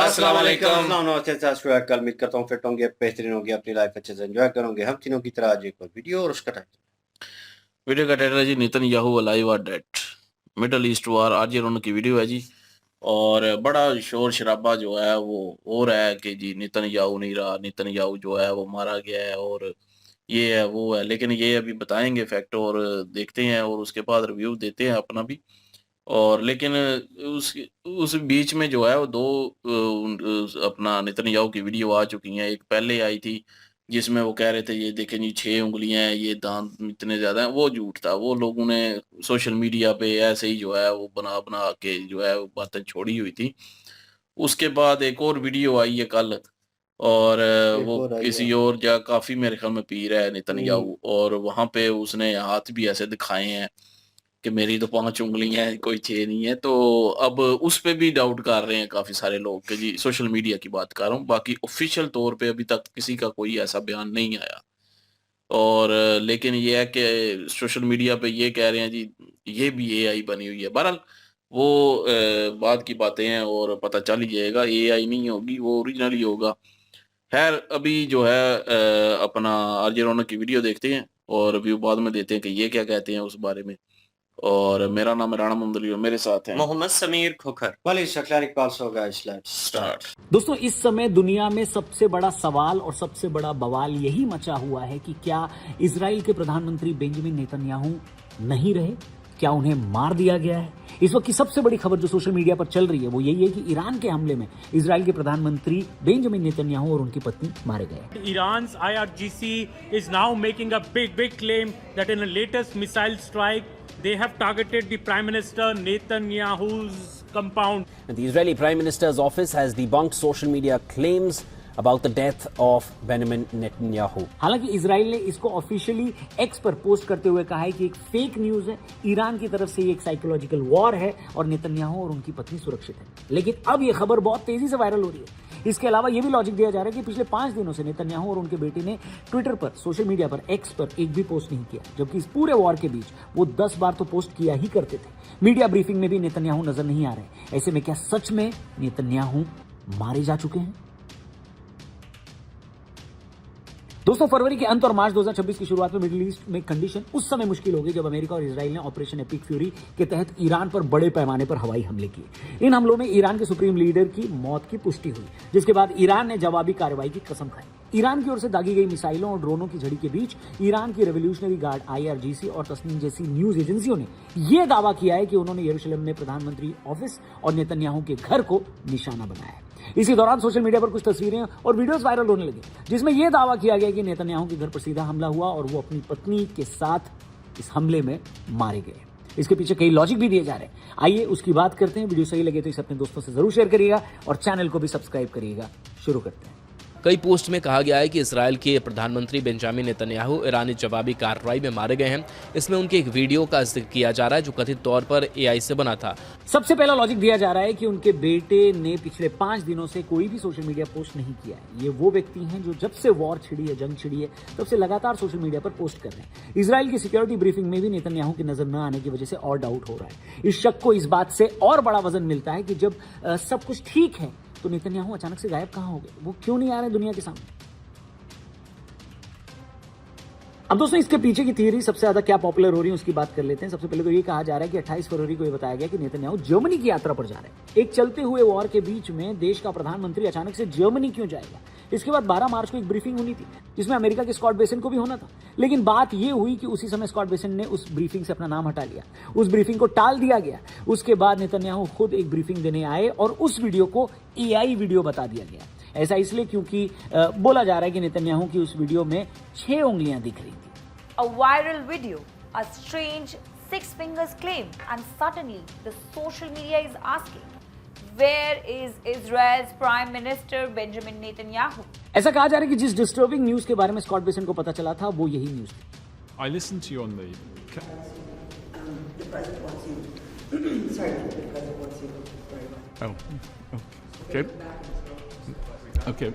अस्सलाम वालेकुम। नमस्ते कल उम्मीद करता हूँ फिट होंगे, बेहतरीन होंगे, अपनी लाइफ अच्छे से एंजॉय करोगे। हम तीनों की तरह आज एक और वीडियो और उसका वीडियो का टाइटल है जी नेतन्याहू अलाइव और डेड। मिडल ईस्ट वार आज ये उनकी वीडियो है जी। और बड़ा शोर शराबा जो है वो हो रहा है कि जी नेतन्याहू नहीं रहा, नेतन्याहू जो है वो मारा गया है और ये है वो है। लेकिन ये अभी बताएंगे फैक्ट और देखते हैं और उसके बाद रिव्यू देते हैं अपना भी। और लेकिन उस बीच में जो है वो दो अपना नेतन्याहू की वीडियो आ चुकी हैं। एक पहले आई थी जिसमें वो कह रहे थे ये देखें जी 6 उंगलियां हैं, ये दांत इतने ज्यादा हैं। वो झूठ था। वो लोगों ने सोशल मीडिया पे ऐसे ही जो है वो बना बना के जो है वो बातें छोड़ी हुई थी। उसके बाद एक और वीडियो आई है कल और एक वो और आई है। किसी और जगह काफी मेरे ख्याल में पी रहा है हम्म, नेतन्याहू और वहां पे उसने हाथ भी ऐसे दिखाए हैं कि मेरी तो 5 उंगलियां हैं, कोई 6 नहीं है। तो अब उस पे भी डाउट कर रहे हैं काफी सारे लोग कि जी सोशल मीडिया की बात कर रहा हूँ, बाकी ऑफिशियल तौर पे अभी तक किसी का कोई ऐसा बयान नहीं आया। और लेकिन ये है कि सोशल मीडिया पे ये कह रहे हैं जी ये भी एआई बनी हुई है। बहरहाल वो बाद की बातें हैं और पता चल ही जाएगा। एआई नहीं होगी, वो ओरिजिनल ही होगा। खैर अभी जो है अपना आरजे रौनक की वीडियो देखते हैं और व्यू बाद में देते हैं कि ये क्या कहते हैं उस बारे में। और मेरा नाम है राणा मुंदली और मेरे साथ हैं मोहम्मद समीर खोखर। वाली शक्लानी पास होगा स्टार्ट। स्टार्ट। दोस्तों, इस समय दुनिया में सबसे बड़ा सवाल और सबसे बड़ा बवाल यही मचा हुआ है कि क्या इजराइल के प्रधानमंत्री बेंजामिन नेतन्याहू नहीं रहे, क्या उन्हें मार दिया गया है। इस वक्त की सबसे बड़ी खबर जो सोशल मीडिया पर चल रही है वो यही है कि ईरान के हमले में इजराइल के प्रधानमंत्री बेंजामिन नेतन्याहू और उनकी पत्नी मारे गए। Iran's IRGC is now making a big claim that in the latest missile strike, they have targeted the Prime Minister Netanyahu's compound. The Israeli Prime Minister's office has debunked social media claims about the death of Benjamin Netanyahu. हालांकि Israel ने इसको officially x पर post करते हुए कहा है कि एक फेक न्यूज है, ईरान की तरफ से ये एक साइकोलॉजिकल वॉर है और नेतन्याहू और उनकी पत्नी सुरक्षित है। लेकिन अब ये खबर बहुत तेजी से वायरल हो रही है। इसके अलावा ये भी लॉजिक दिया जा रहा है कि पिछले 5 दिनों से नेतन्याहू और उनके बेटे ने ट्विटर पर, सोशल मीडिया पर, एक्स पर एक भी पोस्ट नहीं किया, जबकि इस पूरे वॉर के बीच वो 10 बार तो पोस्ट किया ही करते थे। मीडिया ब्रीफिंग में भी नेतन्याहू नजर नहीं आ रहे। ऐसे में क्या सच में नेतन्याहू मारे जा चुके हैं? दोस्तों, फरवरी के अंत और मार्च 2026 की शुरुआत में मिडिल ईस्ट में कंडीशन उस समय मुश्किल हो गई जब अमेरिका और इजराइल ने ऑपरेशन एपिक फ्यूरी के तहत ईरान पर बड़े पैमाने पर हवाई हमले किए। इन हमलों में ईरान के सुप्रीम लीडर की मौत की पुष्टि हुई, जिसके बाद ईरान ने जवाबी कार्रवाई की कसम खाई। ईरान की ओर से दागी गई मिसाइलों और ड्रोनों की झड़ी के बीच ईरान की रेवोल्यूशनरी गार्ड आईआरजीसी और तस्नीम जैसी न्यूज एजेंसियों ने यह दावा किया है कि उन्होंने यरूशलेम में प्रधानमंत्री ऑफिस और नेतन्याहू के घर को निशाना बनाया है। इसी दौरान सोशल मीडिया पर कुछ तस्वीरें और वीडियोस वायरल होने लगी जिसमें यह दावा किया गया कि नेतन्याहू के घर पर सीधा हमला हुआ और वो अपनी पत्नी के साथ इस हमले में मारे गए। इसके पीछे कई लॉजिक भी दिए जा रहे हैं। आइए उसकी बात करते हैं। वीडियो सही लगे तो इसे अपने दोस्तों से जरूर शेयर करिएगा और चैनल को भी सब्सक्राइब करिएगा। शुरू करते हैं। कई पोस्ट में कहा गया है कि इसराइल के प्रधानमंत्री बेंजामिन नेतन्याहू ईरानी जवाबी कार्रवाई में मारे गए हैं। इसमें उनके एक वीडियो का जिक्र किया जा रहा है जो कथित तौर पर एआई से बना था। सबसे पहला लॉजिक दिया जा रहा है कि उनके बेटे ने पिछले 5 दिनों से कोई भी सोशल मीडिया पोस्ट नहीं किया है। ये वो व्यक्ति हैं जो जब से वॉर छिड़ी है, जंग छिड़ी है, तब से लगातार सोशल मीडिया पर पोस्ट कर रहे हैं। इजराइल की सिक्योरिटी ब्रीफिंग में भी नेतन्याहू की नजर न आने की वजह से और डाउट हो रहा है। इस शक को इस बात से और बड़ा वजन मिलता है कि जब सब कुछ ठीक है तो नेतन्याहू अचानक से गायब कहां हो गए, वो क्यों नहीं आ रहे दुनिया के सामने। अब दोस्तों, इसके पीछे की थियरी सबसे ज्यादा क्या पॉपुलर हो रही है उसकी बात कर लेते हैं। सबसे पहले तो ये कहा जा रहा है कि 28 फरवरी को ये बताया गया कि नेतन्याहू जर्मनी की यात्रा पर जा रहे हैं। एक चलते हुए वॉर के बीच में देश का प्रधानमंत्री अचानक से जर्मनी क्यों जाएगा। इसके बाद 12 मार्च को एक ब्रीफिंग होनी थी जिसमें अमेरिका के स्कॉट बेसन को भी होना था, लेकिन बात यह हुई कि उसी समय स्कॉट बेसन ने उस ब्रीफिंग से अपना नाम हटा लिया, उस ब्रीफिंग को टाल दिया गया। उसके बाद नेतन्याहू खुद एक ब्रीफिंग देने आए और उस वीडियो को एआई वीडियो बता दिया गया। ऐसा इसलिए क्योंकि बोला जा रहा है कि नेतन्याहू की उस वीडियो में 6 उंगलियां दिख रही थी। A viral video, a strange 6 fingers claim, and suddenly the social media is asking, where is Israel's Prime Minister Benjamin Netanyahu? ऐसा कहा जा रहा है कि जिस डिस्टर्बिंग न्यूज के बारे में स्कॉट बेसन को पता चला था वो यही न्यूज थी। I listened to you on the. The president wants you. Sorry, the president wants you very much. Oh, okay. Okay.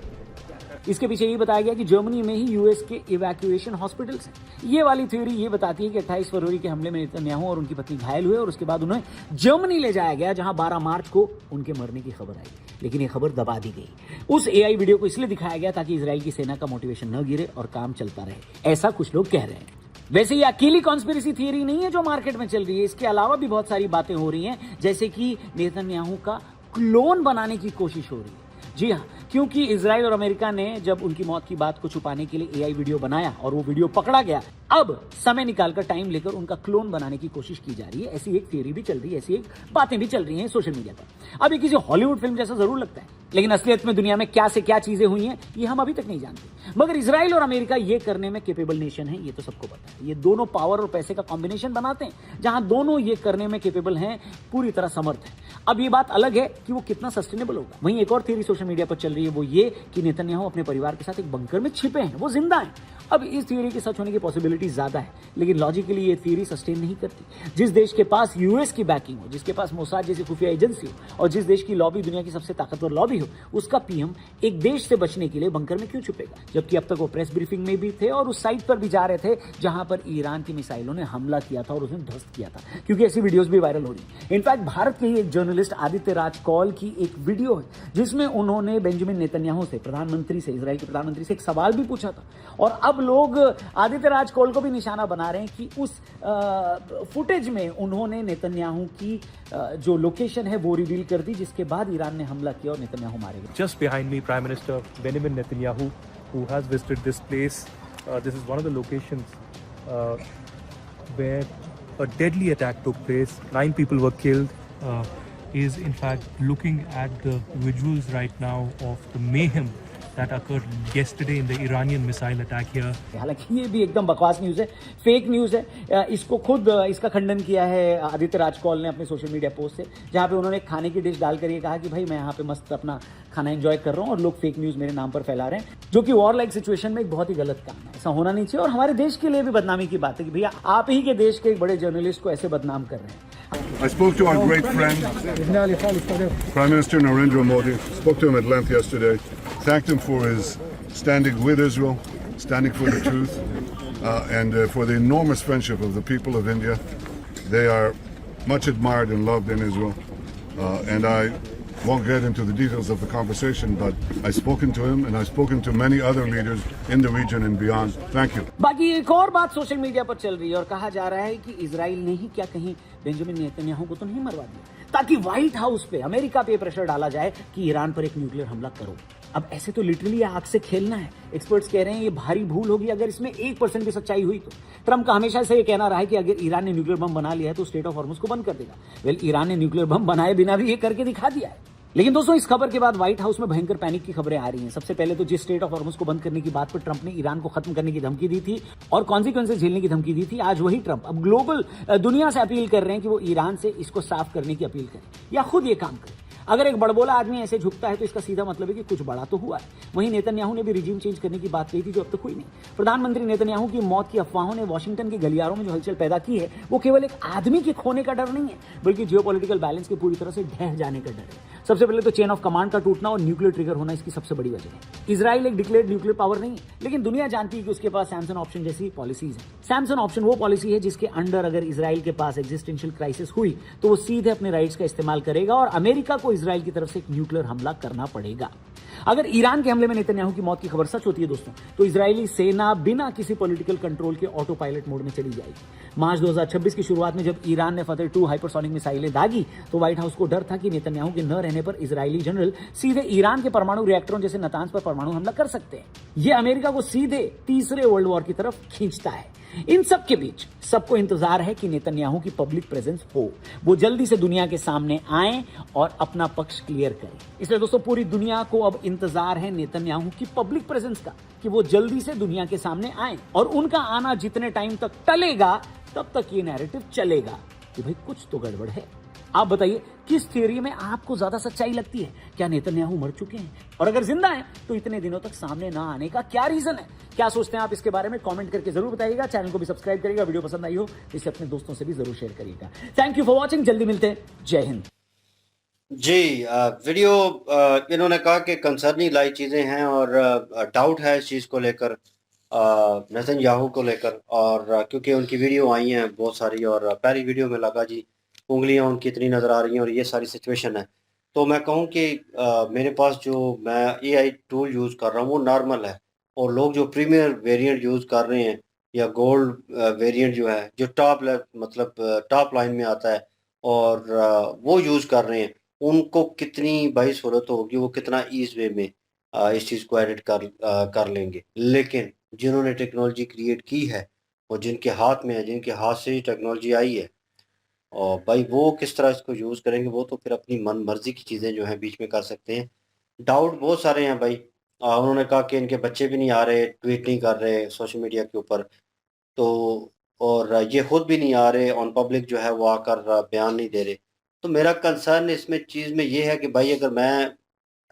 इसके पीछे ये बताया गया कि जर्मनी में ही यूएस के इवैक्यूएशन हॉस्पिटल्स हैं। ये वाली थ्योरी ये बताती है कि 28 फरवरी के हमले में नेतन्याहू और उनकी पत्नी घायल हुए और उसके बाद उन्हें जर्मनी ले जाया गया, जहां 12 मार्च को उनके मरने की खबर आई, लेकिन ये खबर दबा दी गई। उस एआई वीडियो को इसलिए दिखाया गया ताकि इजराइल की सेना का मोटिवेशन न गिरे और काम चलता रहे, ऐसा कुछ लोग कह रहे हैं। वैसे ये अकेली कॉन्स्पिरेसी थियरी नहीं है जो मार्केट में चल रही है, इसके अलावा भी बहुत सारी बातें हो रही हैं, जैसे कि नेतन्याहू का क्लोन बनाने की कोशिश हो रही है। जी हाँ, क्योंकि इजराइल और अमेरिका ने जब उनकी मौत की बात को छुपाने के लिए एआई वीडियो बनाया और वो वीडियो पकड़ा गया, अब समय निकालकर टाइम लेकर उनका क्लोन बनाने की कोशिश की जा रही है। ऐसी एक थियरी भी चल रही है, ऐसी एक बातें भी चल रही हैं सोशल मीडिया पर। अब ये किसी हॉलीवुड फिल्म जैसा जरूर लगता है, लेकिन असलियत में दुनिया में क्या से क्या चीजें हुई हैं ये हम अभी तक नहीं जानते। मगर इजराइल और अमेरिका ये करने में केपेबल नेशन है, ये तो सबको पता है। ये दोनों पावर और पैसे का कॉम्बिनेशन बनाते हैं, जहां दोनों ये करने में केपेबल हैं, पूरी तरह समर्थ है। अब ये बात अलग है कि वो कितना सस्टेनेबल होगा। वहीं एक और थियरी सोशल मीडिया पर चल रही है, वो ये कि नेतन्याहू अपने परिवार के साथ एक बंकर में छिपे हैं, वो जिंदा हैं। अब इस थियरी के सच होने की पॉसिबिलिटी ज्यादा है, लेकिन लॉजिकली ये थियरी सस्टेन नहीं करती। जिस देश के पास यूएस की बैकिंग हो, जिसके पास मोसाद जैसी खुफिया एजेंसी हो और जिस देश की लॉबी दुनिया की सबसे ताकतवर लॉबी हो, उसका पीएम एक देश से बचने के लिए बंकर में क्यों छुपेगा? जबकि अब तक वो प्रेस ब्रीफिंग में भी थे और उस साइट पर भी जा रहे थे जहां पर ईरान की मिसाइलों ने हमला किया था और उसने ध्वस्त किया था, क्योंकि ऐसी वीडियोस भी वायरल हो रही। इनफैक्ट भारत के ही एक जर्नलिस्ट आदित्य राज कौल की एक वीडियो है जिसमें उन्होंने बेंजामिन नेतन्याहू से, प्रधानमंत्री से, इजराइल के प्रधानमंत्री से एक सवाल भी पूछा था। और अब लोग आदित्य राज कौल को भी निशाना बना रहे हैं कि उस फुटेज में उन्होंने नेतन्याहू की जो लोकेशन है वो रिवील कर दी, जिसके बाद ईरान ने हमला किया और नेतन्याहू मारे गए। Just behind me, Prime Minister Benjamin Netanyahu, who has visited this place. This is one of the locations where a deadly attack took place. 9 people were killed. Is in fact looking at the visuals right now of the mayhem that occurred yesterday in the Iranian missile attack here. हालांकि ये भी एकदम बकवास news है, fake news है। इसको खुद इसका खंडन किया है आदित्य राज कौल ने अपने सोशल मीडिया पोस्ट से, जहां पे उन्होंने खाने की डिश डालकर ये कहा कि भाई मैं यहाँ पे मस्त अपना खाना एंजॉय कर रहा हूँ और लोग फेक न्यूज़ मेरे नाम पर फैला रहे हैं, जो कि वॉर लाइक सिचुएशन में एक बहुत ही गलत काम है। ऐसा होना नहीं चाहिए और हमारे देश के लिए भी बदनामी की बात है कि भैया आप ही के देश के एक बड़े जर्नलिस्ट को ऐसे बदनाम कर रहे हैं। I spoke to our great friend, Prime Minister Narendra Modi. Spoke to him at length yesterday. Thanked him for his standing with Israel, standing for the truth, and for the enormous friendship of the people of India. They are much admired and loved in Israel. And I won't get into the details of the conversation, but I've spoken to him and I've spoken to many other leaders in the region and beyond. Thank you. बाकी एक और बात social media पर चल रही है और कहा जा रहा है कि इजराइल ने ही क्या कहीं बेंजामिन नेतन्याहू को तो नहीं मरवा दिया, ताकि व्हाइट हाउस पे, अमेरिका पे प्रेशर डाला जाए कि ईरान पर एक न्यूक्लियर हमला करो। अब ऐसे तो लिटरली आग से खेलना है। एक्सपर्ट्स कह रहे हैं ये भारी भूल होगी अगर इसमें 1% भी सच्चाई हुई तो। ट्रंप का हमेशा से ये कहना रहा है कि अगर ईरान ने न्यूक्लियर बम बना लिया है तो स्टेट ऑफ हॉर्मुज को बंद कर देगा। वेल, ईरान ने न्यूक्लियर बम बनाए बिना भी ये करके दिखा दिया है। लेकिन दोस्तों, इस खबर के बाद व्हाइट हाउस में भयंकर पैनिक की खबरें आ रही हैं। सबसे पहले तो जिस स्टेट ऑफ हॉर्मुज को बंद करने की बात पर ट्रंप ने ईरान को खत्म करने की धमकी दी थी और कॉन्सिक्वेंसेस झेलने की धमकी दी थी, आज वही ट्रंप अब ग्लोबल दुनिया से अपील कर रहे हैं कि वो ईरान से इसको साफ करने की अपील करें या खुद ये काम करें। अगर एक बड़बोला आदमी ऐसे झुकता है तो इसका सीधा मतलब है कि कुछ बड़ा तो हुआ है। वहीं नेतन्याहू ने भी रिजीम चेंज करने की बात कही थी, जो अब तक हुई नहीं। प्रधानमंत्री नेतन्याहू की मौत की अफवाहों ने वॉशिंगटन के गलियारों में जो हलचल पैदा की है, वो केवल एक आदमी के खोने का डर नहीं है, बल्कि जियोपॉलिटिकल बैलेंस के पूरी तरह से ढह जाने का डर है। सबसे पहले तो चेन ऑफ कमांड का टूटना और न्यूक्लियर ट्रिगर होना इसकी सबसे बड़ी वजह है। इजराइल एक डिक्लेयर्ड न्यूक्लियर पावर नहीं है, लेकिन दुनिया जानती है कि उसके पास सैमसन ऑप्शन जैसी पॉलिसीज है। सैमसन ऑप्शन वो पॉलिसी है जिसके अंडर अगर इजराइल के पास एग्जिस्टेंशियल क्राइसिस हुई तो वो सीधे अपने राइट्स का इस्तेमाल करेगा और अमेरिका को इजराइल की तरफ से न्यूक्लियर हमला करना पड़ेगा। अगर ईरान के हमले में नेतन्याहू की मौत की खबर सच होती है दोस्तों, तो इजरायली सेना बिना किसी पॉलिटिकल कंट्रोल के ऑटो पायलट मोड में चली जाएगी। मार्च 2026 की शुरुआत में जब ईरान ने फतेह 2 हाइपरसोनिक मिसाइलें दागी तो व्हाइट हाउस को डर था कि नेतन्याहू के न रहने पर इजरायली जनरल सीधे ईरान के परमाणु रिएक्टरों जैसे नातांज पर परमाणु हमला कर सकते हैं। यह अमेरिका को सीधे तीसरे वर्ल्ड वॉर की तरफ खींचता है। इन सब के बीच सबको इंतजार है कि नेतन्याहू की पब्लिक प्रेजेंस हो, वो जल्दी से दुनिया के सामने आए और अपना पक्ष क्लियर करें। इसलिए दोस्तों, पूरी दुनिया को अब इंतजार है नेतन्याहू की पब्लिक प्रेजेंस का, कि वो जल्दी से दुनिया के सामने आए। और उनका आना जितने टाइम तक टलेगा तब तक ये नैरेटिव चलेगा कि भाई कुछ तो गड़बड़ है। आप बताइए, किस थ्योरी में आपको ज्यादा सच्चाई लगती है? क्या नेतन्याहू मर चुके हैं? और अगर जिंदा हैं तो इतने दिनों तक सामने ना आने का क्या रीजन है? क्या सोचते हैं आप इसके बारे में? कमेंट करके जरूर बताइएगा। चैनल को भी सब्सक्राइब करिएगा। वीडियो पसंद आई हो तो इसे अपने दोस्तों से भी जरूर शेयर करिएगा। Thank you for watching. जल्दी मिलते हैं। जय हिंद। जी वीडियो इन्होंने कहा कि कंसर्निंग लाई चीज़ें हैं और डाउट है इस चीज़ को लेकर, नेतन्याहू को लेकर, और क्योंकि उनकी वीडियो आई हैं बहुत सारी और पहली वीडियो में लगा जी उंगलियां उनकी इतनी नज़र आ रही हैं और ये सारी सिचुएशन है। तो मैं कहूँ कि मेरे पास जो मैं एआई टूल यूज़ कर रहा हूँ वो नॉर्मल है, और लोग जो प्रीमियर वेरिएंट यूज़ कर रहे हैं या गोल्ड वेरिएंट जो है जो मतलब टॉप लाइन में आता है और वो यूज़ कर रहे हैं, उनको कितनी भाई सहूलत होगी, वो कितना ईज़ वे में इस चीज़ को एडिट कर लेंगे। लेकिन जिन्होंने टेक्नोलॉजी क्रिएट की है और जिनके हाथ में है, जिनके हाथ से ये टेक्नोलॉजी आई है, और भाई वो किस तरह इसको यूज़ करेंगे, वो तो फिर अपनी मन मर्ज़ी की चीज़ें जो हैं बीच में कर सकते हैं। डाउट बहुत सारे हैं भाई। उन्होंने कहा कि इनके बच्चे भी नहीं आ रहे, ट्वीट नहीं कर रहे सोशल मीडिया के ऊपर, तो और ये खुद भी नहीं आ रहे ऑन पब्लिक जो है वो आकर बयान नहीं दे रहे। तो मेरा कंसर्न इसमें चीज़ में ये है कि भाई अगर मैं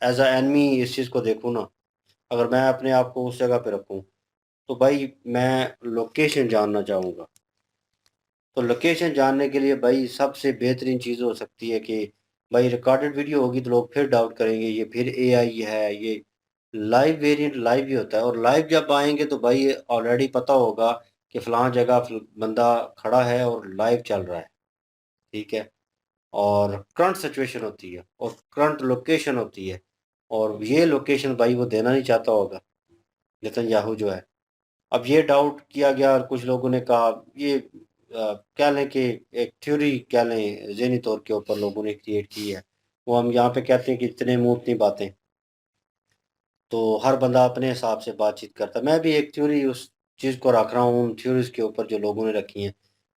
एज़ अ एनिमी इस चीज़ को देखूँ ना, अगर मैं अपने आप को उस जगह पे रखूँ, तो भाई मैं लोकेशन जानना चाहूँगा। तो लोकेशन जानने के लिए भाई सबसे बेहतरीन चीज़ हो सकती है कि भाई रिकॉर्डेड वीडियो होगी तो लोग फिर डाउट करेंगे ये फिर एआई है, ये लाइव वेरिएंट लाइव ही होता है, और लाइव जब आएँगे तो भाई ऑलरेडी पता होगा कि फ़लाँ जगह बंदा खड़ा है और लाइव चल रहा है, ठीक है? और करंट सिचुएशन होती है और करंट लोकेशन होती है, और ये लोकेशन भाई वो देना नहीं चाहता होगा, नेतन्याहू जो है। अब ये डाउट किया गया और कुछ लोगों ने कहा ये कह लें कि एक थ्योरी कह लें ज़हनी तौर के ऊपर लोगों ने क्रिएट की है। वो हम यहाँ पे कहते हैं कि इतने मुँह उतनी बातें। तो हर बंदा अपने हिसाब से बातचीत करता है। मैं भी एक थ्योरी उस चीज़ को रख रहा हूँ, उन थ्योरीज़ के ऊपर जो लोगों ने रखी हैं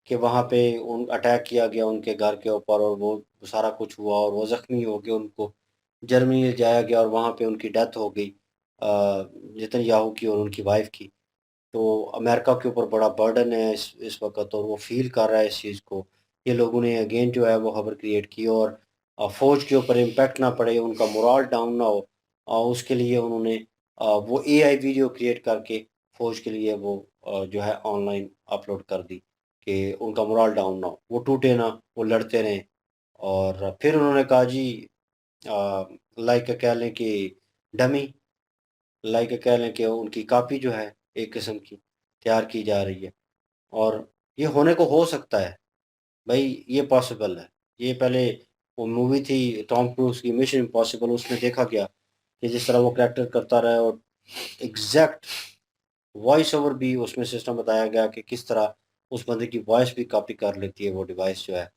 कि वहाँ पे उन अटैक किया गया उनके घर के ऊपर और वो सारा कुछ हुआ और वो ज़ख्मी हो गए, उनको जर्मनी ले जाया गया और वहाँ पे उनकी डेथ हो गई, नेतन्याहू की और उनकी वाइफ़ की। तो अमेरिका के ऊपर बड़ा बर्डन है इस वक़्त और वो फ़ील कर रहा है इस चीज़ को। ये लोगों ने अगेन जो है वो खबर क्रिएट की और फ़ौज के ऊपर इम्पैक्ट ना पड़े, उनका मोरल डाउन ना हो, उसके लिए उन्होंने वो एआई वीडियो क्रिएट करके फ़ौज के लिए वो जो है ऑनलाइन अपलोड कर दी कि उनका मोरल डाउन ना हो, वो टूटे ना, वो लड़ते रहें। और फिर उन्होंने कहा जी लाइक कह लें कि डमी, लाइक कह लें कि उनकी कॉपी जो है एक किस्म की तैयार की जा रही है और ये होने को हो सकता है। भाई ये पॉसिबल है। ये पहले वो मूवी थी टॉम क्रूज़ की मिशन इम्पॉसिबल, उसमें देखा गया कि जिस तरह वो कैरेक्टर करता रहा और एग्ज़ैक्ट वॉइस ओवर भी उसमें सिस्टम बताया गया कि किस तरह उस बंदे की वॉइस भी कॉपी कर लेती है वो डिवाइस जो है।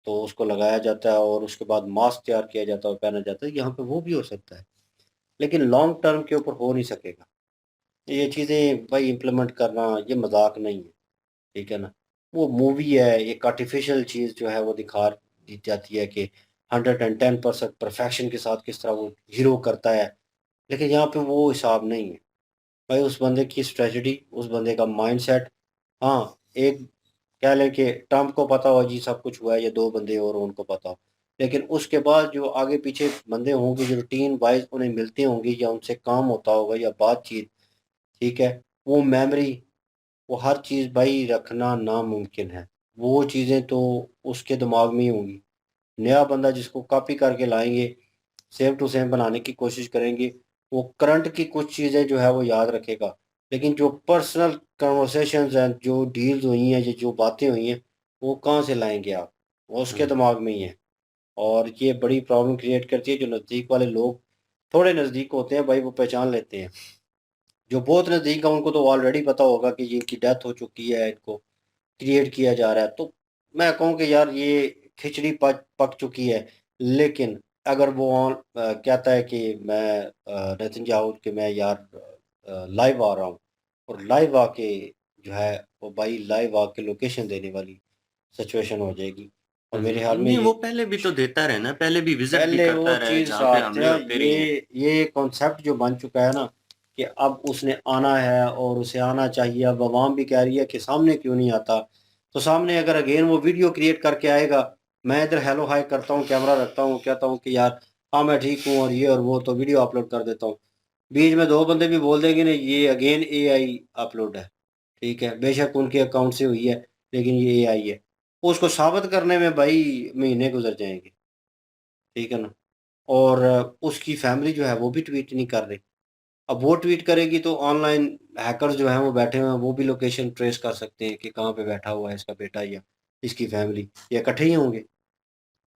तो उसको लगाया जाता है और उसके बाद मास्क तैयार किया जाता है और पहना जाता है। यहाँ पे वो भी हो सकता है, लेकिन लॉन्ग टर्म के ऊपर हो नहीं सकेगा। ये चीज़ें भाई इम्प्लीमेंट करना ये मज़ाक नहीं है, ठीक है ना? वो मूवी है, एक आर्टिफ़िशियल चीज़ जो है वो दिखा दी जाती है कि 110% परफ़ेक्शन के साथ किस तरह वो हीरो करता है, लेकिन यहाँ पे वो हिसाब नहीं है। भाई उस बंदे की स्ट्रेटजी, उस बंदे का माइंडसेट, हाँ, एक कह लें कि ट्रम्प को पता हो जी सब कुछ हुआ है या 2 बंदे और उनको पता हो। लेकिन उसके बाद जो आगे-पीछे बंदे होंगे जो रूटीन वाइज़ उन्हें मिलते होंगे या उनसे काम होता होगा या बातचीत, ठीक है? वो मेमोरी, वो हर चीज़ भाई रखना नामुमकिन है। वो चीज़ें तो उसके दिमाग में ही होंगी। नया बंदा जिसको कॉपी करके लाएँगे, सेम टू सेम बनाने की कोशिश करेंगे, वो करंट की कुछ चीज़ें जो है वो याद रखेगा। लेकिन जो पर्सनल कन्वर्सेशंस हैं, जो डील्स हुई हैं, ये जो बातें हुई हैं, वो कहाँ से लाएँगे आप? वो उसके दिमाग में ही है। और ये बड़ी प्रॉब्लम क्रिएट करती है, जो नज़दीक वाले लोग थोड़े नज़दीक होते हैं भाई वो पहचान लेते हैं। जो बहुत नज़दीक है उनको तो ऑलरेडी पता होगा कि ये इनकी डेथ हो चुकी है, इनको क्रिएट किया जा रहा है। तो मैं कहूँ कि यार ये खिचड़ी पक पक चुकी है। लेकिन अगर वो कहता है कि मैं नेतन्याहू कि मैं यार लाइव आ रहा हूँ और लाइव आके जो है वो भाई लाइव आके लोकेशन देने वाली सिचुएशन हो जाएगी। और मेरे ख्याल में नहीं वो पहले भी तो देता रहे ना, पहले भी विजिट भी पहले वो करता रहे चीज़ जहाँ पे साथ हमले था, होते रहे हैं। ये कॉन्सेप्ट जो बन चुका है ना कि अब उसने आना है और उसे आना चाहिए। अब अवाम भी कह रही है कि सामने क्यों नहीं आता? तो सामने अगर अगेन वो वीडियो क्रिएट करके आएगा, मैं इधर हेलो हाय करता हूँ, कैमरा रखता हूँ, कहता हूँ कि यार हाँ, मैं ठीक हूँ और ये और वो, तो वीडियो अपलोड कर देता हूँ। बीच में 2 बंदे भी बोल देंगे ना ये अगेन एआई अपलोड है, ठीक है? बेशक उनके अकाउंट से हुई है, लेकिन ये एआई है। उसको साबित करने में भाई महीने गुज़र जाएँगे, ठीक है ना। और उसकी फैमिली जो है वो भी ट्वीट नहीं कर रही। अब वो ट्वीट करेगी तो ऑनलाइन हैकर्स जो हैं वो बैठे हुए हैं, वो भी लोकेशन ट्रेस कर सकते हैं कि कहाँ पे बैठा हुआ है इसका बेटा या इसकी फैमिली, या इकट्ठे ही होंगे।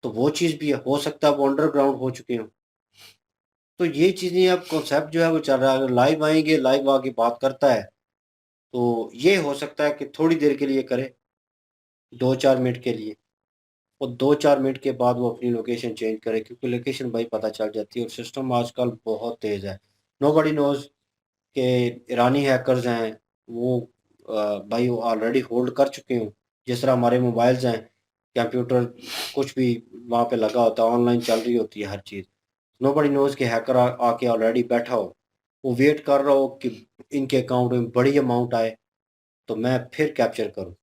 तो वो चीज़ भी है, हो सकता है वो अंडरग्राउंड हो चुके हों। तो ये चीज़ें अब कॉन्सेप्ट जो है वो चल रहा है। अगर लाइव आएंगे, लाइव आके बात करता है तो ये हो सकता है कि थोड़ी देर के लिए करे, 2-4 मिनट के लिए, और 2-4 मिनट के बाद वो अपनी लोकेशन चेंज करे, क्योंकि लोकेशन भाई पता चल जाती है और सिस्टम आजकल बहुत तेज़ है। नोबडी नोज़ के ईरानी हैकर्स हैं वो भाई वो ऑलरेडी होल्ड कर चुके हों। जिस तरह हमारे मोबाइल्स हैं, कंप्यूटर, कुछ भी वहाँ पे लगा होता है, ऑनलाइन चल रही होती है हर चीज़। नोबडी नोज़ के हैकर आके ऑलरेडी बैठा हो, वो वेट कर रहा हो कि इनके अकाउंट में बड़ी अमाउंट आए तो मैं फिर कैप्चर करूँ।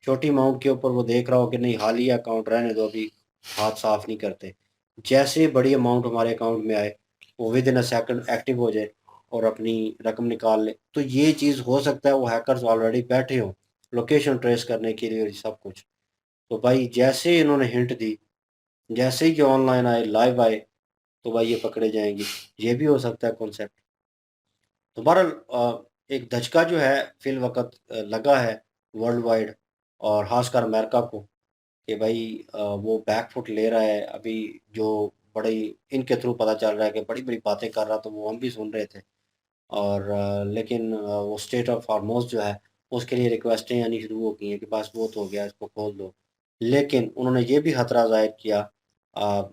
छोटी अमाउंट के ऊपर वो देख रहा हो कि नहीं, हालिया अकाउंट रहने दो, अभी हाथ साफ नहीं करते। जैसे ही बड़ी अमाउंट हमारे अकाउंट में आए, वो with in a second active हो जाए और अपनी रकम निकाल ले। तो ये चीज़ हो सकता है वो हैकर्स ऑलरेडी बैठे हों लोकेशन ट्रेस करने के लिए और ये सब कुछ। तो भाई जैसे ही इन्होंने हिंट दी, जैसे ही ये ऑनलाइन आए, लाइव आए, तो भाई ये पकड़े जाएंगे। ये भी हो सकता है कॉन्सेप्ट। तो बहरहाल एक धचका जो है फिल वक़्त लगा है वर्ल्ड वाइड और ख़ासकर अमेरिका को, कि भाई वो बैक फुट ले रहा है। अभी जो बड़ी इनके थ्रू पता चल रहा है कि बड़ी-बड़ी बातें कर रहा, तो वो हम भी सुन रहे थे। और लेकिन वो स्ट्रेट ऑफ हॉर्मुज़ जो है उसके लिए रिक्वेस्टें आनी शुरू हो गई हैं कि बस बहुत हो गया, इसको खोल दो। लेकिन उन्होंने ये भी खतरा ज़ाहिर किया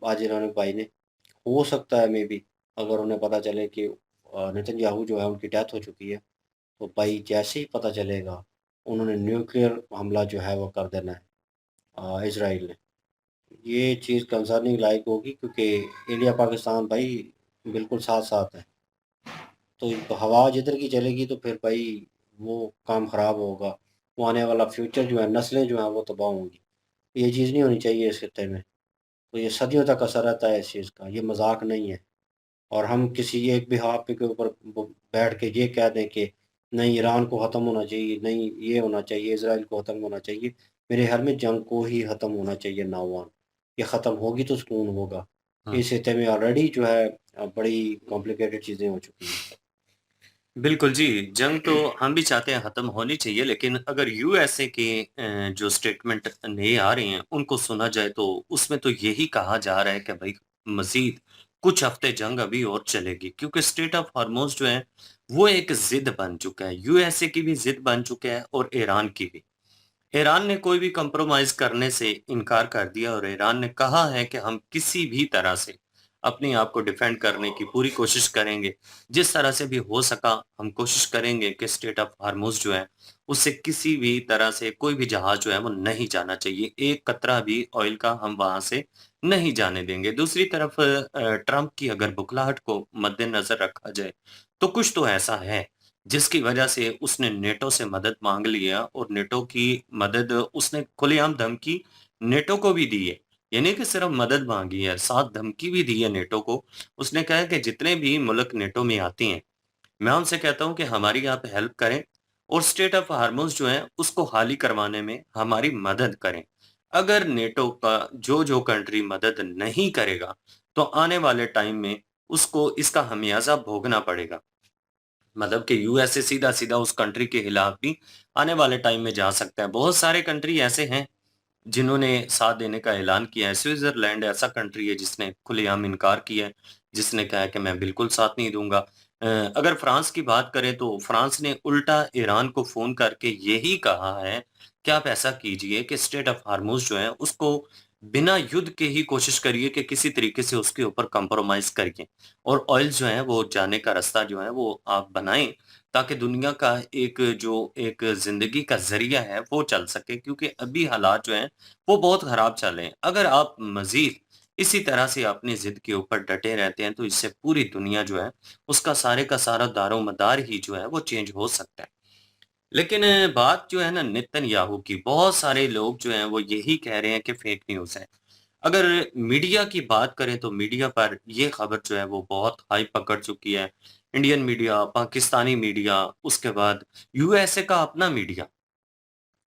आज इरॉनिक भाई ने, हो सकता है मे बी अगर उन्हें पता चले कि नेतन्याहू जो है उनकी डेथ हो चुकी है, तो भाई जैसे ही पता चलेगा उन्होंने न्यूक्लियर हमला जो है वो कर देना है इज़राइल ने। ये चीज़ कंसर्निंग लायक होगी, क्योंकि इंडिया पाकिस्तान भाई बिल्कुल साथ-साथ है। तो हवा जिधर की चलेगी तो फिर भाई वो काम ख़राब होगा। वो आने वाला फ्यूचर जो है, नस्लें जो हैं वो तबाह होंगी। ये चीज़ नहीं होनी चाहिए इस खित्ते में। तो ये सदियों तक असर रहता है इस चीज़ का, ये मज़ाक नहीं है। और हम किसी एक बिहाफ़ के ऊपर बैठ के ये कह दें कि नहीं ईरान को ख़त्म होना चाहिए, नहीं ये होना चाहिए, इज़राइल को ख़त्म होना चाहिए। मेरे ख़्याल में जंग को ही ख़त्म होना चाहिए नाउ ऑन। ये ख़त्म होगी तो सुकून होगा। हाँ। इस हिस्से में ऑलरेडी जो है बड़ी कॉम्प्लिकेटेड चीज़ें हो चुकी हैं। बिल्कुल जी, जंग तो हम भी चाहते हैं ख़त्म होनी चाहिए, लेकिन अगर यूएसए के जो स्टेटमेंट नए आ रहे हैं, उनको सुना जाए तो उसमें तो यही कहा जा रहा है कि भई मज़ीद कुछ हफ़्ते जंग अभी और चलेगी, क्योंकि स्ट्रेट ऑफ हॉर्मुज़ जो है, वो एक ज़िद बन चुका है। यूएसए की भी ज़िद बन चुका है और ईरान की भी। ईरान ने कोई भी कंप्रोमाइज़ करने से इनकार कर दिया और ईरान ने कहा है कि हम किसी भी तरह से अपने आप को डिफेंड करने की पूरी कोशिश करेंगे। जिस तरह से भी हो सका हम कोशिश करेंगे कि स्ट्रेट ऑफ हॉर्मुज़ जो है, उससे किसी भी तरह से कोई भी जहाज़ जो है वो नहीं जाना चाहिए। एक कतरा भी ऑयल का हम वहाँ से नहीं जाने देंगे। दूसरी तरफ ट्रंप की अगर बुखलाहट को मद्देनज़र रखा जाए, तो कुछ तो ऐसा है जिसकी वजह से उसने नेटो से मदद माँग लिया और नेटो की मदद उसने खुलेआम धमकी नेटो को भी दी है। ये नहीं कि सिर्फ मदद माँगी है, साथ धमकी भी दी है नेटो को। उसने कहा है कि जितने भी मुल्क नेटो में आते हैं, मैं उनसे कहता हूँ कि हमारी आप हेल्प करें और स्ट्रेट ऑफ हार्मुज़ जो है, उसको खाली करवाने में हमारी मदद करें। अगर नेटो का जो-जो कंट्री मदद नहीं करेगा, तो आने वाले टाइम में उसको इसका खमियाज़ा भोगना पड़ेगा। मतलब कि यूएसए सीधा-सीधा उस कंट्री के खिलाफ भी आने वाले टाइम में जा सकता है। बहुत सारे कंट्री ऐसे हैं जिन्होंने साथ देने का ऐलान किया है। स्विट्ज़रलैंड ऐसा कंट्री है जिसने खुलेआम इनकार किया है, जिसने कहा है कि मैं बिल्कुल साथ नहीं दूँगा। अगर फ्रांस की बात करें तो फ्रांस ने उल्टा ईरान को फ़ोन करके यही कहा है कि आप ऐसा कीजिए कि स्ट्रेट ऑफ हार्मुज़ जो है उसको बिना युद्ध के ही कोशिश करिए कि किसी तरीके से उसके ऊपर कंप्रोमाइज़ करिए और ऑयल जो है वो जाने का रास्ता जो है वो आप बनाएँ ताकि दुनिया का एक ज़िंदगी का ज़रिया है वो चल सके, क्योंकि अभी हालात जो हैं वो बहुत ख़राब चल रहे हैं। अगर आप मज़ीद इसी तरह से अपनी ज़िद के ऊपर डटे रहते हैं तो इससे पूरी दुनिया जो है उसका सारे का सारा दारोमदार ही जो है वो चेंज हो सकता है। लेकिन बात जो है ना नेतन्याहू की, बहुत सारे लोग जो हैं वो यही कह रहे हैं कि फेक न्यूज़ है। अगर मीडिया की बात करें तो मीडिया पर ये खबर जो है वो बहुत हाइप पकड़ चुकी है। इंडियन मीडिया, पाकिस्तानी मीडिया, उसके बाद यूएसए का अपना मीडिया,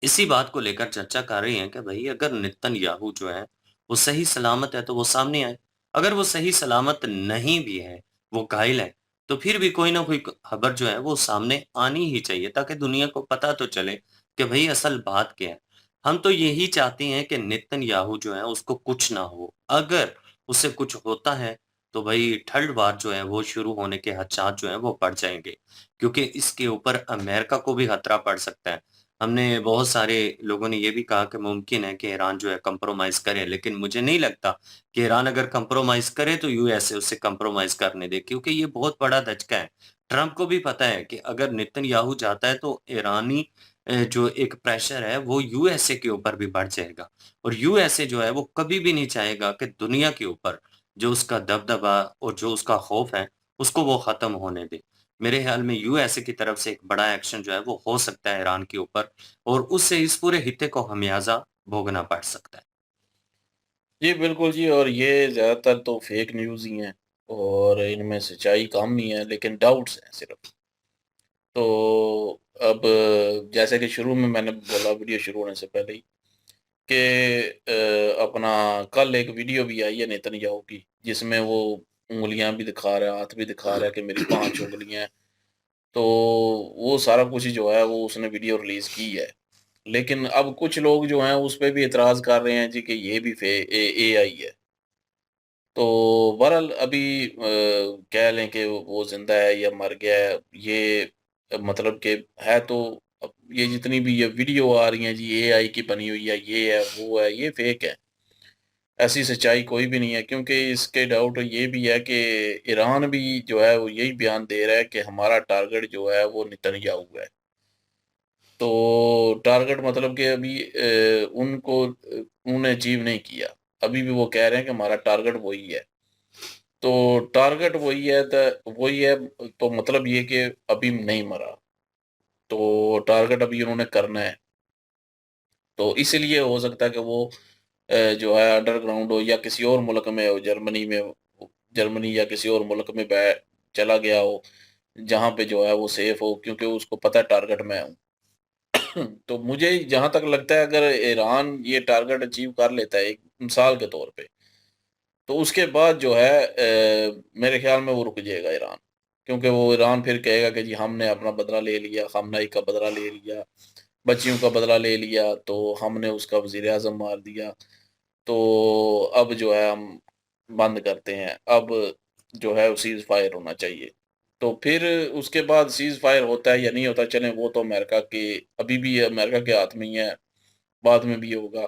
इसी बात को लेकर चर्चा कर रही हैं कि भई अगर नेतन्याहू जो है, वो सही सलामत है तो वो सामने आए। अगर वो सही सलामत नहीं भी है, वो घायल है, तो फिर भी कोई ना कोई खबर जो है वो सामने आनी ही चाहिए ताकि दुनिया को पता तो चले कि भई असल बात क्या है। हम तो यही चाहते हैं कि नेतन्याहू जो है उसको कुछ ना हो। अगर उसे कुछ होता है तो भई ठंड वार जो है वो शुरू होने के हदसात जो हैं वो बढ़ जाएँगे, क्योंकि इसके ऊपर अमेरिका को भी खतरा पड़ सकता है। हमने बहुत सारे लोगों ने ये भी कहा कि मुमकिन है कि ईरान जो है कंप्रोमाइज़ करे, लेकिन मुझे नहीं लगता कि ईरान अगर कंप्रोमाइज़ करे तो यूएसए उससे कंप्रोमाइज़ करने दे, क्योंकि ये बहुत बड़ा धचका है। ट्रंप को भी पता है कि अगर नेतन्याहू जाता है तो ईरानी जो एक प्रेशर है वो यूएसए के ऊपर भी बढ़ जाएगा, और यूएसए जो है वो कभी भी नहीं चाहेगा कि दुनिया के ऊपर जो उसका दबदबा और जो उसका खौफ है, उसको वो ख़त्म होने दे। मेरे ख़्याल में यूएसए की तरफ से एक बड़ा एक्शन जो है वो हो सकता है ईरान के ऊपर, और उससे इस पूरे हित्ते को खमियाज़ा भोगना पड़ सकता है। जी, बिल्कुल जी, और ये ज़्यादातर तो फेक न्यूज़ ही हैं और इनमें सच्चाई कम ही है, लेकिन डाउट्स हैं सिर्फ़। तो अब जैसे कि शुरू में मैंने बोला वीडियो शुरू होने से पहले ही कि अपना कल एक वीडियो भी आई है नेतन्याहू की, जिसमें वो उँगलियाँ भी दिखा रहा है, हाथ भी दिखा रहा है कि मेरी 5 उँगलियाँ हैं। तो वो सारा कुछ जो है वो उसने वीडियो रिलीज़ की है। लेकिन अब कुछ लोग जो हैं उस पे भी एतराज़ कर रहे हैं जी कि ये भी एआई है। तो बहरहाल अभी कह लें कि वो ज़िंदा है या मर गया है, ये मतलब कि है तो अब ये जितनी भी ये वीडियो आ रही हैं जी एआई की बनी हुई है, ये है, वो है, ये फ़ेक है। ऐसी सच्चाई कोई भी नहीं है, क्योंकि इसके डाउट ये भी है कि ईरान भी जो है वो यही बयान दे रहा है कि हमारा टारगेट जो है वो नेतन्याहू है। तो टारगेट मतलब कि अभी उन्होंने अचीव नहीं किया। अभी भी वो कह रहे हैं कि हमारा टारगेट वही है। तो टारगेट वही है, तो मतलब ये कि अभी नहीं मरा। तो टारगेट अभी उन्होंने करना है। तो इसलिए हो सकता है कि वो जो है अंडरग्राउंड हो या किसी और मुल्क में हो, जर्मनी या किसी और मुल्क में बै चला गया हो, जहाँ पे जो है वो सेफ हो, क्योंकि उसको पता है टारगेट मैं हूँ। तो मुझे जहाँ तक लगता है अगर ईरान ये टारगेट अचीव कर लेता है एक मिसाल के तौर पे, तो उसके बाद जो है मेरे ख़्याल में वो रुक जाएगा ईरान। क्योंकि वो ईरान फिर कहेगा कि जी हमने अपना बदला ले लिया, ख़ामनई का बदला ले लिया, बच्चियों का बदला ले लिया, तो हमने उसका वज़ीर-ए-आज़म मार दिया। तो अब जो है हम बंद करते हैं, अब जो है सीज़ फायर होना चाहिए। तो फिर उसके बाद सीज़ फायर होता है या नहीं होता, चलें वो तो अभी भी अमेरिका के हाथ में ही है, बाद में भी होगा।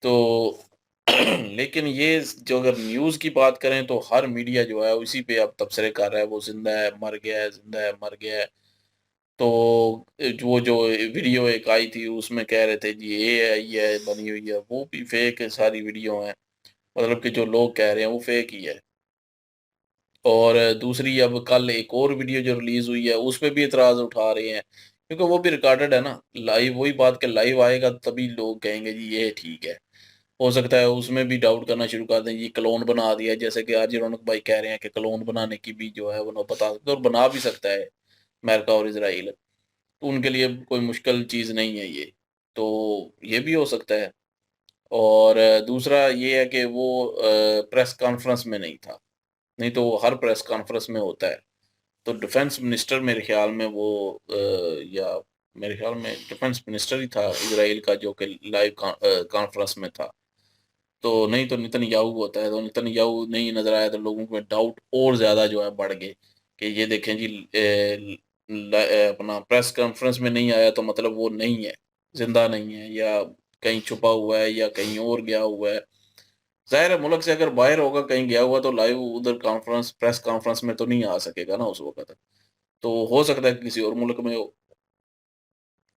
तो लेकिन ये जो अगर न्यूज़ की बात करें तो हर मीडिया जो है उसी पे अब तबसरे कर रहा है, वो ज़िंदा है, मर गया है, ज़िंदा है, मर गया है। तो जो वीडियो एक आई थी उसमें कह रहे थे जी एआई है बनी हुई है, वो भी फेक सारी वीडियो हैं। मतलब कि जो लोग कह रहे हैं वो फेक ही है। और दूसरी अब कल एक और वीडियो जो रिलीज़ हुई है उस पे भी एतराज़ उठा रहे हैं, क्योंकि वो भी रिकॉर्डेड है ना, लाइव वही बात कि लाइव आएगा तभी लोग कहेंगे जी ये ठीक है। हो सकता है उसमें भी डाउट करना शुरू कर दें, ये क्लोन बना दिया है, जैसे कि आज रौनक भाई कह रहे हैं कि क्लोन बनाने की भी जो है वो नौबत आ सकती है और बना भी सकता है अमेरिका और इज़राइल। तो उनके लिए कोई मुश्किल चीज़ नहीं है ये। तो ये भी हो सकता है। और दूसरा ये है कि वो प्रेस कॉन्फ्रेंस में नहीं था, नहीं तो वो हर प्रेस कॉन्फ्रेंस में होता है। तो डिफेंस मिनिस्टर मेरे ख़्याल में या मेरे ख़्याल में डिफेंस मिनिस्टर ही था इज़राइल का, जो कि लाइव कॉन्फ्रेंस में था। तो नहीं तो नेतन्याहू होता है, तो नेतन्याहू नहीं नज़र आया तो लोगों में डाउट और ज़्यादा जो है बढ़ गए कि ये देखें जी अपना प्रेस कॉन्फ्रेंस में नहीं आया तो मतलब वो नहीं है, ज़िंदा नहीं है या कहीं छुपा हुआ है या कहीं और गया हुआ है। ज़ाहिर है मुल्क से अगर बाहर होगा, कहीं गया हुआ तो लाइव उधर प्रेस कॉन्फ्रेंस में तो नहीं आ सकेगा ना उस वक़्त। तो हो सकता है कि किसी और मुल्क में हो।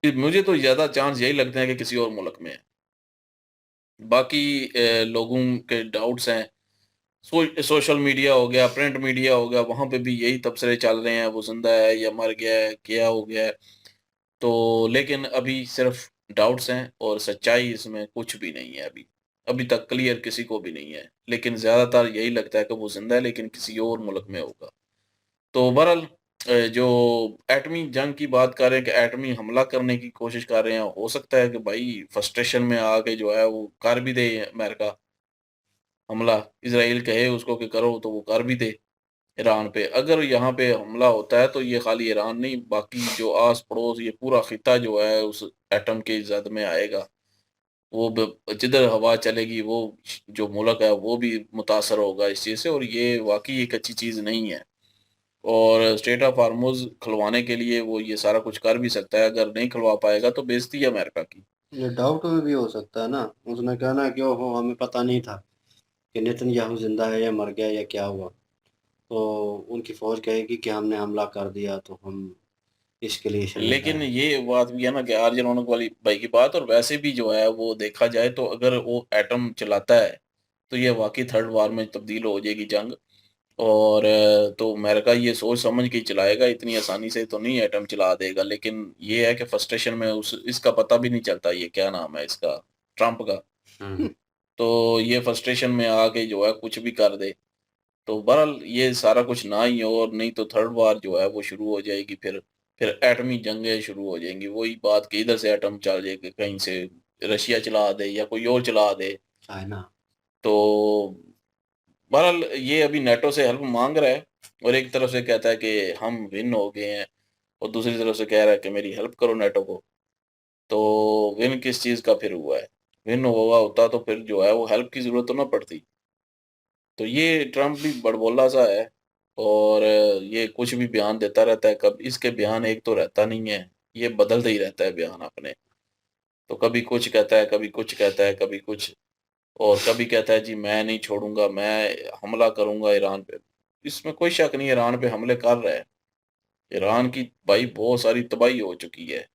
मुझे तो ज़्यादा चांस यही लगते हैं कि किसी और मुल्क में है। बाकी लोगों के डाउट्स हैं। सोशल मीडिया हो गया, प्रिंट मीडिया हो गया, वहाँ पे भी यही तबसरे चल रहे हैं, वो ज़िंदा है या मर गया है, क्या हो गया है। तो लेकिन अभी सिर्फ़ डाउट्स हैं और सच्चाई इसमें कुछ भी नहीं है अभी। अभी तक क्लियर किसी को भी नहीं है। लेकिन ज़्यादातर यही लगता है कि वो ज़िंदा है, लेकिन किसी और मुल्क में होगा। तो बहरहाल जो एटमी जंग की बात कर रहे हैं कि एटमी हमला करने की कोशिश कर रहे हैं, हो सकता है कि भाई फ्रस्ट्रेशन में आके जो है वो कर भी दे अमेरिका। हमला, इसराइल कहे उसको कि करो तो वो कर भी दे ईरान पे। अगर यहाँ पे हमला होता है तो ये खाली ईरान नहीं, बाकी जो आस पड़ोस ये पूरा खिता जो है उस एटम के जद में आएगा। वो जिधर हवा चलेगी वो जो मुल्क है वो भी मुतासर होगा इस चीज़ से, और ये वाकई एक अच्छी चीज़ नहीं है। और स्टेट ऑफ हार्मोज खुलवाने के लिए वो ये सारा कुछ कर भी सकता है, अगर नहीं खुलवा पाएगा तो बेइज्जती है अमेरिका की। ये डाउट में भी हो सकता है ना, उसने कहना कि ओहो हमें पता नहीं था कि नेतन्याहू जिंदा है या मर गया या क्या हुआ, तो उनकी फौज कहेगी कि हमने हमला कर दिया तो हम इसके लिए शर्मिंदा लेकिन हैं। ये बात भी है ना कि आरजे रौनक वाली भाई की बात, और वैसे भी जो है वो देखा जाए तो अगर वो एटम चलाता है तो ये वाकई थर्ड वार में तब्दील हो जाएगी जंग। और तो अमेरिका ये सोच समझ के ही चलाएगा, इतनी आसानी से तो नहीं एटम चला देगा। लेकिन ये है कि फ्रस्ट्रेशन में उस इसका पता भी नहीं चलता, ये क्या नाम है इसका, ट्रम्प का। तो ये फ्रस्ट्रेशन में आके जो है कुछ भी कर दे। तो बहरहाल ये सारा कुछ ना ही हो, और नहीं तो थर्ड वार जो है वो शुरू हो जाएगी, फिर एटमी जंगें शुरू हो जाएंगी। वही बात कि इधर से एटम चल जाएगी, कहीं से रशिया चला दे या कोई और चला दे। चाइना। तो बहरहाल ये अभी नेटो से हेल्प मांग रहा है, और एक तरफ से कहता है कि हम विन हो गए हैं, और दूसरी तरफ से कह रहा है कि मेरी हेल्प करो नेटो को। तो विन किस चीज़ का फिर हुआ है? विन हुआ होता तो फिर जो है वो हेल्प की ज़रूरत तो ना पड़ती। तो ये ट्रम्प भी बड़बोला सा है, और ये कुछ भी बयान देता रहता है, कब इसके बयान एक तो रहता नहीं है, ये बदलता ही रहता है बयान अपने। तो कभी कुछ कहता है, कभी कुछ कहता है, कभी कुछ, और कभी कहता है जी मैं नहीं छोड़ूंगा, मैं हमला करूंगा ईरान पे। इसमें कोई शक नहीं, ईरान पे हमले कर रहा है। ईरान की भाई बहुत सारी तबाही हो चुकी है,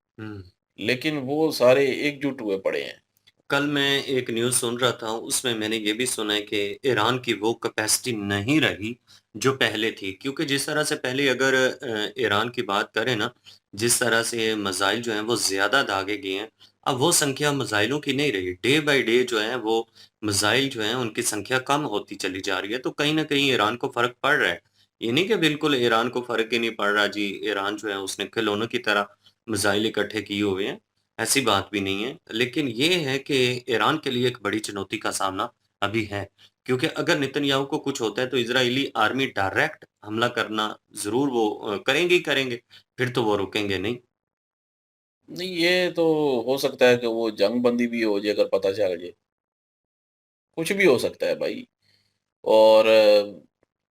लेकिन वो सारे एकजुट हुए पड़े हैं। कल मैं एक न्यूज़ सुन रहा था, उसमें मैंने ये भी सुना है कि ईरान की वो कैपेसिटी नहीं रही जो पहले थी, क्योंकि जिस तरह से पहले अगर ईरान की बात करें ना, जिस तरह से मिसाइल जो हैं वो ज़्यादा दागे गए हैं, अब वो संख्या मिसाइलों की नहीं रही। डे बाय डे जो है वो मिसाइल जो हैं उनकी संख्या कम होती चली जा रही है, तो कहीं न कहीं ईरान को फ़र्क पड़ रहा है। ये नहीं कि बिल्कुल ईरान को फ़र्क ही नहीं पड़ रहा जी, ईरान जो है उसने खिलौनों की तरह मिसाइल इकट्ठे किए हुए हैं। ऐसी बात भी नहीं है। लेकिन ये है कि ईरान के लिए एक बड़ी चुनौती का सामना अभी है। क्योंकि अगर नेतन्याहू को कुछ होता है तो इज़राइली आर्मी डायरेक्ट हमला करना ज़रूर वो करेंगे ही करेंगे, फिर तो वो रुकेंगे नहीं। नहीं, ये तो हो सकता है कि वो जंग बंदी भी हो जाए अगर पता चल जाए, कुछ भी हो सकता है भाई। और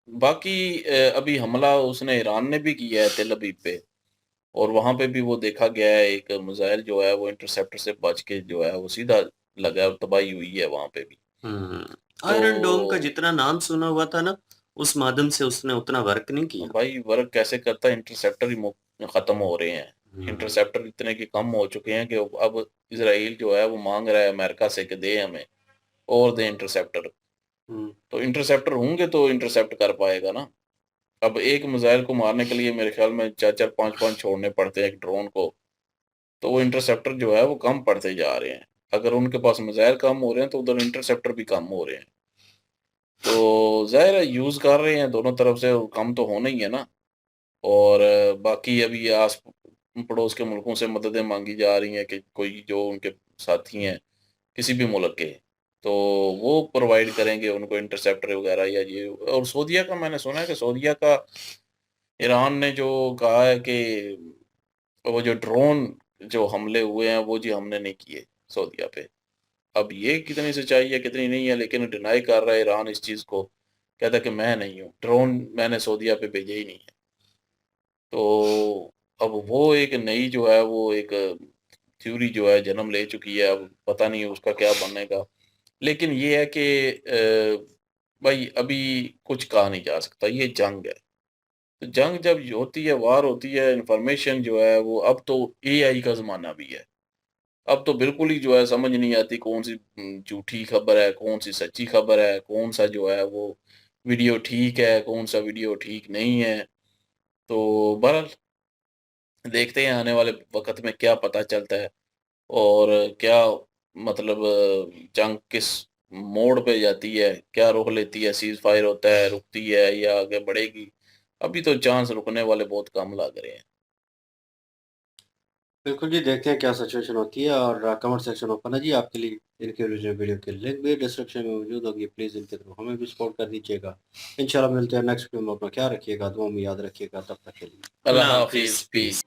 बाकी अभी हमला उसने ईरान ने भी किया है तेल अवीव पे, और वहाँ पे भी वो देखा गया है एक मिसाइल जो है वो इंटरसेप्टर से बच के जो है वो सीधा लगा, और तबाही हुई है वहाँ पे भी। हुँ। आयरन डोम का तो जितना नाम सुना हुआ था ना, उस माध्यम से उसने उतना वर्क नहीं किया। भाई वर्क कैसे करता है, इंटरसेप्टर ही खत्म हो रहे हैं। हुँ। इंटरसेप्टर इतने के कम हो चुके हैं कि अब इसराइल जो है वो मांग रहा है अमेरिका से कि दे हमें, और दे इंटरसेप्टर। हुँ। तो इंटरसेप्टर होंगे तो इंटरसेप्ट कर पाएगा ना। अब एक मिसाइल को मारने के लिए मेरे ख्याल में 4-4 5-5 छोड़ने पड़ते हैं एक ड्रोन को। तो वो इंटरसेप्टर जो है वो कम पड़ते जा रहे हैं। अगर उनके पास मिसाइल कम हो रहे हैं तो उधर इंटरसेप्टर भी कम हो रहे हैं। तो ज़ाहिर है यूज़ कर रहे हैं दोनों तरफ से, और कम तो होना ही है ना। और बाकी अभी आस पड़ोस के मुल्कों से मददें मांगी जा रही हैं कि कोई जो उनके साथी हैं किसी भी मुल्क के, तो वो प्रोवाइड करेंगे उनको इंटरसेप्टर वगैरह या ये। और सऊदीया का मैंने सुना है कि सऊदीया का ईरान ने जो कहा है कि वो जो ड्रोन जो हमले हुए हैं वो जी हमने नहीं किए सऊदीया पे। अब ये कितनी सच्चाई है कितनी नहीं है, लेकिन डिनाई कर रहा है ईरान इस चीज़ को, कहता है कि मैं नहीं हूँ, ड्रोन मैंने सऊदीया पे भेजे ही नहीं है। तो अब वो एक नई जो है वो एक थ्योरी जो है जन्म ले चुकी है, अब पता नहीं उसका क्या बनेगा। लेकिन ये है कि भाई अभी कुछ कहा नहीं जा सकता, ये जंग है। तो जंग जब होती है, वार होती है, इन्फॉर्मेशन जो है वो, अब तो एआई का ज़माना भी है। अब तो बिल्कुल ही जो है समझ नहीं आती कौन-सी झूठी खबर है, कौन-सी सच्ची खबर है, कौन-सा जो है वो वीडियो ठीक है, कौन-सा वीडियो ठीक नहीं है। तो बहरहाल देखते हैं आने वाले वक़्त में क्या पता चलता है, और क्या मतलब जंग किस मोड़ पे जाती है, क्या रुख लेती है, सीज़ फायर होता है, रुकती है या आगे बढ़ेगी। अभी तो चांस रुकने वाले बहुत कम लग रहे हैं। बिल्कुल जी, देखते हैं क्या सिचुएशन होती है, और कमेंट सेक्शन ओपन है जी आपके लिए। इनके ओरिजिनल वीडियो के लिंक भी डिस्क्रिप्शन में मौजूद होगी, प्लीज़ इनके थ्रू हमें भी सपोर्ट कर दीजिएगा। इंशाल्लाह मिलते हैं नेक्स्ट वीडियो में, अपना ख्याल रखिएगा, दुआ में याद रखिएगा, तब तक के लिए अल्लाह हाफिज़, पीस।